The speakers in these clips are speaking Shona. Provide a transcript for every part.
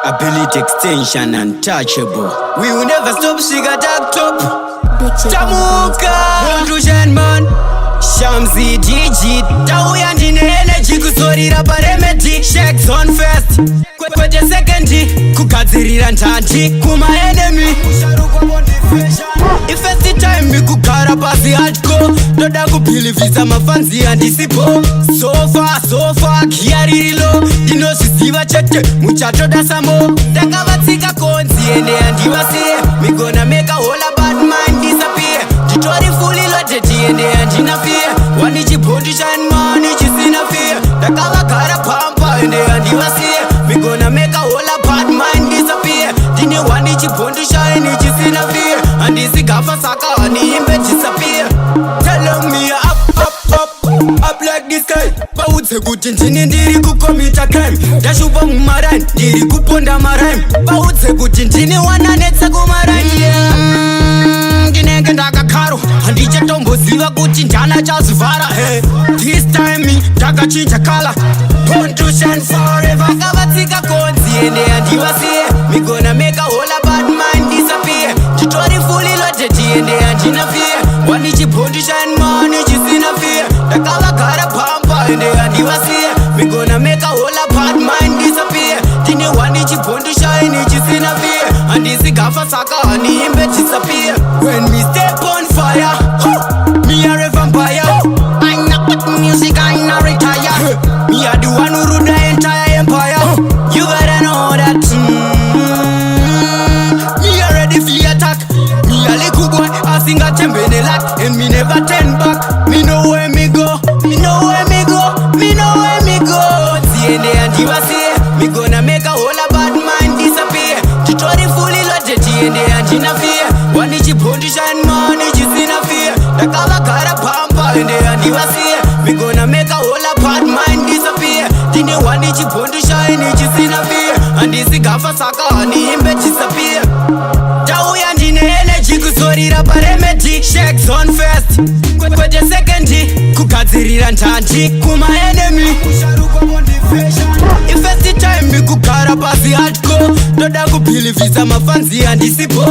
Ability extension untouchable. We will never stop, Shiga Dark Top. Tamuka Conclusion man Shamsi Digi Tauya ndine energy kusorira paremedy Shakes on first Kwete secondary Kugadzirira ntanti kuma enemy Ifesti time kugara pasi hardcore Ndoda kupilivisa mafanzi handisipo So far kiaririlo Dinosiziva chete muchatoda samo Ndakavatsika konzi ende handivasiye We gonna make a whole bad mind disappear Titori fully loaded ende handinafia Wanichipondishan man ichisina fear Ndakavagara pampa ende handivasiye We gonna make a whole bad mind disappear Dine wanichipondishan ichisina fear Handisikafa saka waniimbe disappear Tell me up like this guy Baudze kuti ndini ndiri kukomita crime Ndashupa mumarime ndiri kuponda marime Baudze kuti ndini wananetsa kumarime Ndinenge ndakakaro handichatomboziva kuti ndana chazivhara This time ndakachinja kala Conclusion forever Kavatsika konzi ende handivasiye We gonna make a whole bad mind disappear Titori fully loaded ende handinafia Wanichipondishan man ichisina fear Ndakavagara pampa ende handivasiye We gonna make a whole bad mind disappear Tine wanichipondishan ichisina fear Handisikafa saka haniimbe disappear When we step on fire Me are a vampire I knock with music, I not retire Me are the one who rule the entire empire You better know that Me are ready for attack Me a little boy, I sing a tembele lack And me never turn back Me know where me go Me know where me go Me know where me go Tiende handivasiye Me gonna make a whole bad mind disappear Titori fully loaded tiende handinafia Wanichipondishan man ichisina fear Ndakavagara pampa ende handivasiye We gonna make a whole bad mind disappear Tine wanichipondishan ichisina fear Handisikafa saka haniimbe disappear Tauya ndine energy kusorira paremedy Shakes on first Kwete secondary Kugadzirira ntanti kuma enemy Ifesti time kugara pasi hardcore Ndoda kupilivisa mafanzi handisipo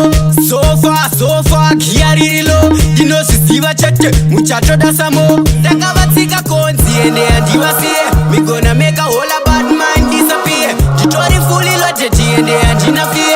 So far kiaririlo Dinosiziva chete muchatoda samo Ndakavatsika konzi ende handivasiye We gonna make a whole bad mind disappear Titori fully loaded ende handinafia